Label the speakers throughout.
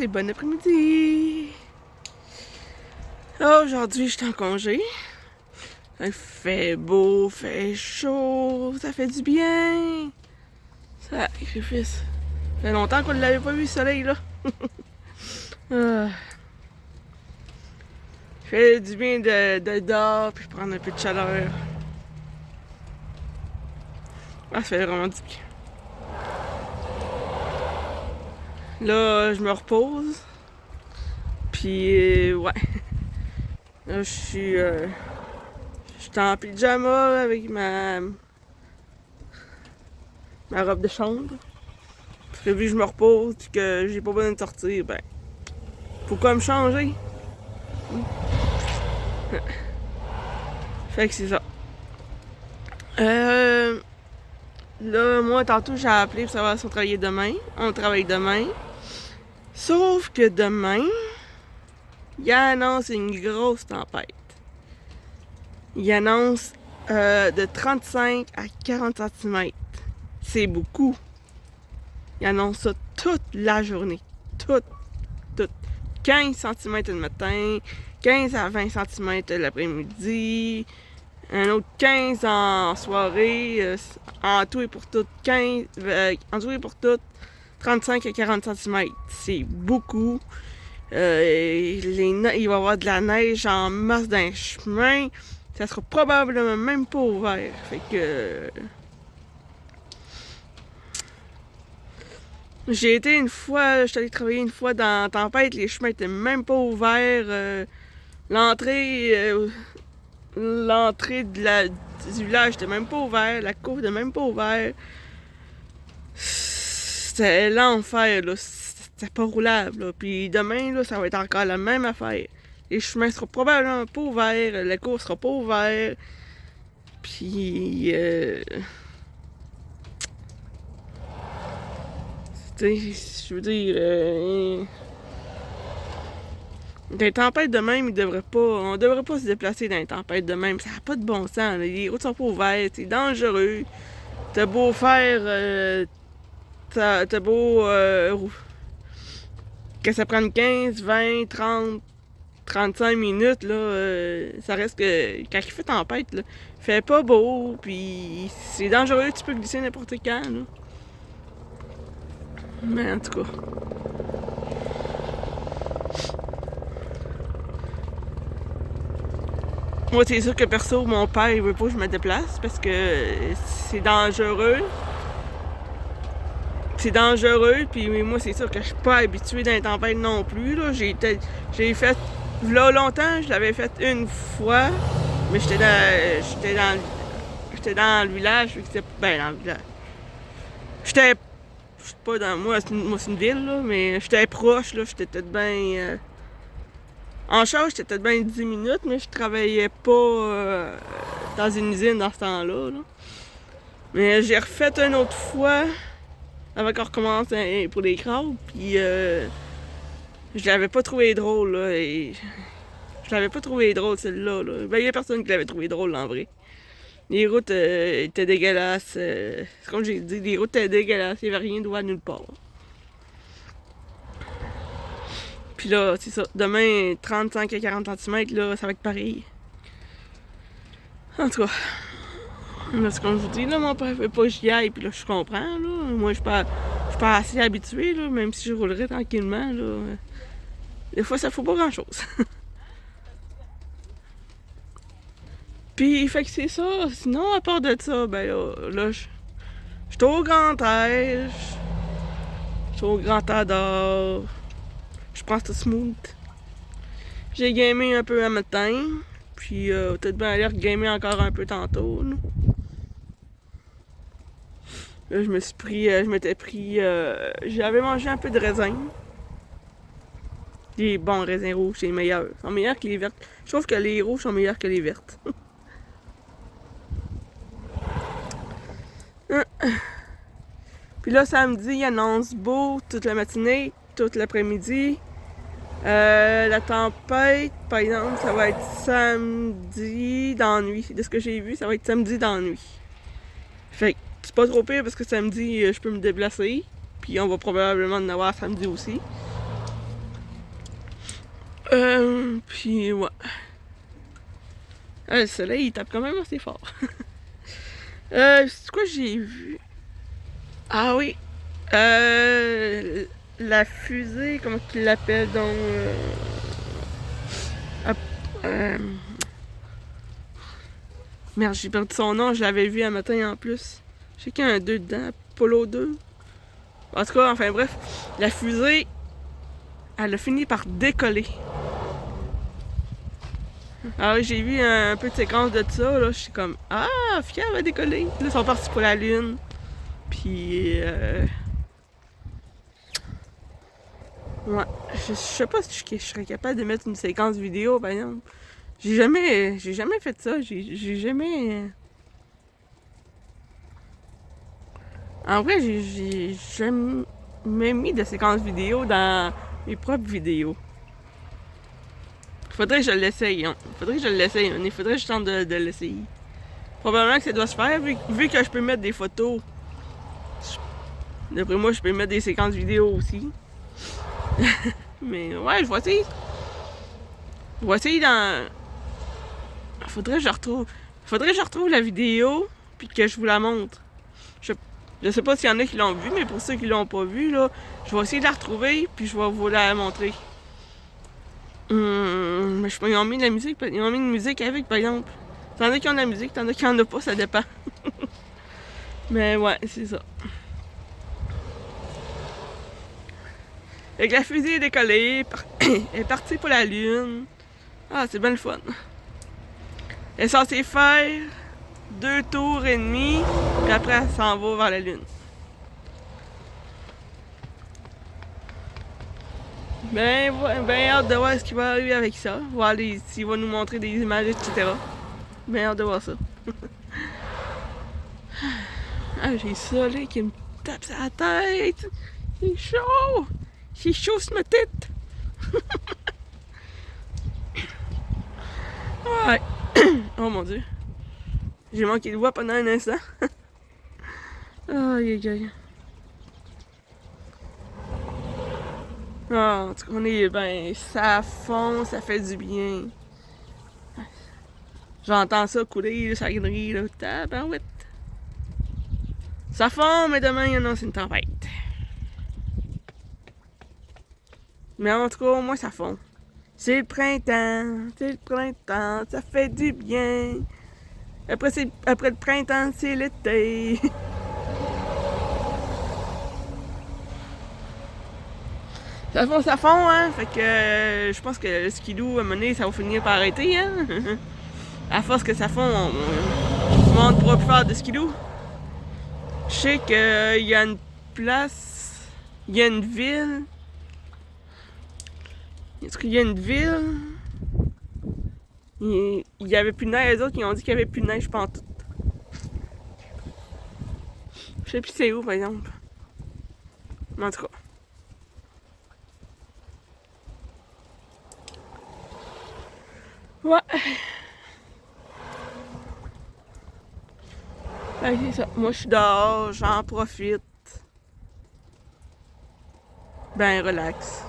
Speaker 1: et bon après-midi! Aujourd'hui, je suis en congé. Il fait beau, fait chaud, ça fait du bien! Sacrifice! Ça fait longtemps qu'on ne l'avait pas vu, le soleil, là! Ça fait du bien de dehors, puis prendre un peu de chaleur. Ça fait vraiment du bien. Là, je me repose. Puis, ouais. Là, je suis en pyjama avec ma robe de chambre. Parce que vu que je me repose et que j'ai pas besoin de sortir, ben, pourquoi me changer? Fait que c'est ça. Là, moi, tantôt, j'ai appelé pour savoir si on travaillait demain. On travaille demain. Sauf que demain, il annonce une grosse tempête. Il annonce de 35 à 40 cm. C'est beaucoup. Il annonce ça toute la journée. Toute. 15 cm le matin, 15 à 20 cm l'après-midi, un autre 15 en soirée, en tout et pour tout, 15, en tout et pour tout, 35 à 40 cm. C'est beaucoup. Il va y avoir de la neige en masse dans les chemins. Ça sera probablement même pas ouvert. Fait que... J'ai été une fois, je suis allée travailler une fois dans la tempête, les chemins étaient même pas ouverts. L'entrée du village était même pas ouverte, la cour était même pas ouverte. C'était l'enfer, là. C'était pas roulable, là. Puis demain, là, ça va être encore la même affaire. Les chemins seront probablement pas ouverts, la cour sera pas ouverte. Puis... je veux dire... Des tempêtes de même, on devrait pas se déplacer dans les tempêtes de même. Ça n'a pas de bon sens. Là. Les routes sont pas ouvertes, c'est dangereux. T'as beau faire... t'as beau... que ça prenne 15, 20, 30, 35 minutes, là, ça reste que... Quand il fait tempête, là, il fait pas beau, puis c'est dangereux, tu peux glisser n'importe quand, là. Mais en tout cas... Moi, c'est sûr que perso, mon père, il veut pas que je me déplace parce que c'est dangereux. C'est dangereux, puis moi, c'est sûr que je suis pas habituée dans les tempêtes non plus, là. J'ai fait... Là, longtemps, je l'avais fait une fois, mais j'étais dans le village, ben, dans le village. J'étais pas dans... Moi, c'est une ville, là, mais j'étais proche, là, j'étais peut-être bien... En charge, j'étais peut-être bien 10 minutes, mais je travaillais pas dans une usine dans ce temps-là. Là. Mais j'ai refait une autre fois avant qu'on recommence pour les crowds, puis je l'avais pas trouvé drôle, là, et je l'avais pas trouvé drôle, celle-là. Là. Ben, il y a personne qui l'avait trouvé drôle, en vrai. Les routes étaient dégueulasses. Comme j'ai dit, les routes étaient dégueulasses, il n'y avait rien de nulle part. Puis là, c'est ça. Demain, 35 à 40 cm, là, ça va être pareil. En tout cas, là, c'est comme je vous dis, là, mon père veut pas que j'y aille, puis là, je comprends, là. Moi, je suis pas assez habituée, là, même si je roulerais tranquillement, là. Des fois, ça faut pas grand-chose. Puis, fait que c'est ça. Sinon, à part de ça, ben là, je suis au grand air. Je suis au grand air dehors. Je pense tout smooth. J'ai gamé un peu un matin, puis peut-être bien aller gamer encore un peu tantôt. Là, je m'étais pris, j'avais mangé un peu de raisin. Les bons raisins rouges, c'est les meilleurs. Ils sont meilleurs que les vertes. Je trouve que les rouges sont meilleurs que les vertes. Puis là, samedi, il annonce beau toute la matinée, toute l'après-midi. La tempête, par exemple, ça va être samedi dans la nuit. De ce que j'ai vu, ça va être samedi dans la nuit. Fait que c'est pas trop pire parce que samedi, je peux me déplacer. Puis on va probablement en avoir samedi aussi. Puis ouais. Le soleil, il tape quand même assez fort. C'est quoi j'ai vu? Ah oui. La fusée, comment qu'ils l'appellent donc? Euh, Merde, j'ai perdu son nom, je l'avais vu un matin en plus. Je sais qu'il y a un 2 dedans, Apollo 2. En tout cas, enfin bref, la fusée, elle a fini par décoller. Alors j'ai vu un peu de séquence de ça, là, je suis comme « Ah, fier, elle va décoller! » Là, ils sont partis pour la Lune. Puis, ouais, je sais pas si je serais capable de mettre une séquence vidéo, par exemple. J'ai jamais fait ça, j'ai jamais... En vrai, j'ai jamais mis de séquence vidéo dans mes propres vidéos. Faudrait que je l'essaye, hein. Faudrait que je l'essaye, hein. Il faudrait que je tente de l'essayer. Probablement que ça doit se faire, vu que je peux mettre des photos. D'après moi, je peux mettre des séquences vidéo aussi. Mais ouais, je vais essayer. Je vais essayer dans... Faudrait que je retrouve la vidéo, puis que je vous la montre. Je sais pas s'il y en a qui l'ont vu, mais pour ceux qui l'ont pas vu, là, je vais essayer de la retrouver, puis je vais vous la montrer. Mais je sais pas, ils ont mis de la musique, ils ont mis une musique avec, par exemple. T'en as qui ont de la musique, t'en as qui en ont pas, ça dépend. Mais ouais, c'est ça. Fait que la fusée est décollée, elle est partie pour la Lune. Ah, c'est bien le fun. Elle est censée faire 2 tours et demi, puis après elle s'en va vers la Lune. Ben hâte de voir ce qui va arriver avec ça. Voir s'il va nous montrer des images, etc. Ben hâte de voir ça. Ah, j'ai ça là qui me tape sur la tête. C'est chaud! C'est chaud sur ma tête! Ouais. Oh mon dieu. J'ai manqué de voix pendant un instant. Aïe aïe aïe. Ah, en tout cas, on est ben, ça fond, ça fait du bien. J'entends ça couler, là, ça grille, là, tabarouette. Ça fond, mais demain, il y en a, c'est une tempête. Mais en tout cas, au moins, ça fond. C'est le printemps, ça fait du bien. Après le printemps, c'est l'été. Ça fond, hein? Fait que je pense que le skidoo, à un moment donné, ça va finir par arrêter, hein? À force que ça fond, on ne pourra plus faire de skidoo. Je sais qu'il y a une place, il y a une ville. Est-ce qu'il y a une ville? Il y avait plus de neige, les autres, ils ont dit qu'il y avait plus de neige pantoute. Je sais plus c'est où, par exemple. Mais en tout cas. Ouais. Ben, c'est ça. Moi, je suis dehors, j'en profite. Ben, relax.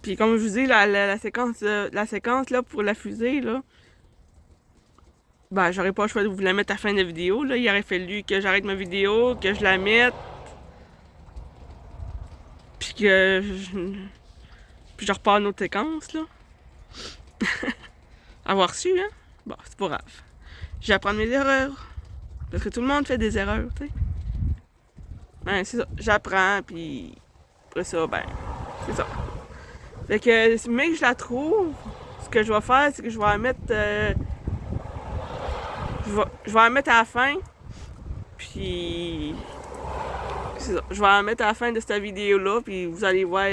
Speaker 1: Puis comme je vous dis, la séquence là, pour la fusée, là, ben, j'aurais pas le choix de vous la mettre à la fin de la vidéo. Là. Il aurait fallu que j'arrête ma vidéo, que je la mette, puis que puis je repars une autre séquence, là. Avoir su, hein? Bon, c'est pas grave. J'apprends de mes erreurs. Parce que tout le monde fait des erreurs, tu sais. Ben, c'est ça. J'apprends, puis après ça, ben, c'est ça. Fait que, mais que je la trouve, ce que je vais faire, c'est que je vais la mettre... je vais la mettre à la fin, puis... C'est ça. Je vais la mettre à la fin de cette vidéo-là, puis vous allez voir...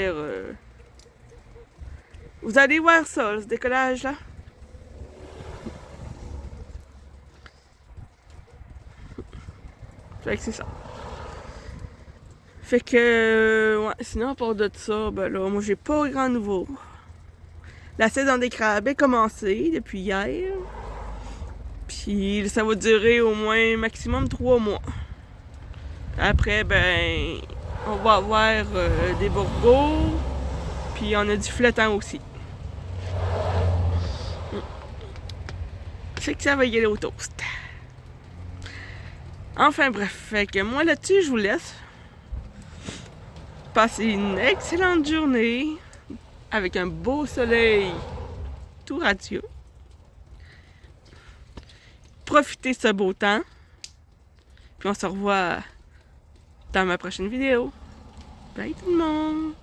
Speaker 1: vous allez voir ça, ce décollage-là. Fait que c'est ça. Fait que, ouais, sinon, à part de ça, ben là, moi, j'ai pas grand nouveau. La saison des crabes est commencée depuis hier. Puis ça va durer au moins maximum 3 mois. Après, ben, on va avoir des bourgots. Puis on a du flottant aussi. Fait que ça va y aller au toast. Enfin bref, fait que moi là-dessus, je vous laisse. Passez une excellente journée avec un beau soleil tout radieux. Profitez de ce beau temps. Puis on se revoit dans ma prochaine vidéo. Bye tout le monde!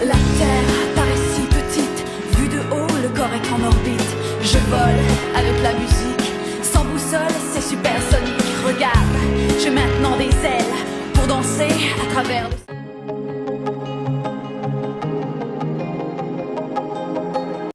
Speaker 2: La Terre paraît si petite, vue de haut, le corps est en orbite. Je vole avec la musique, sans boussole, c'est supersonique. Regarde, j'ai maintenant des ailes pour danser à travers le...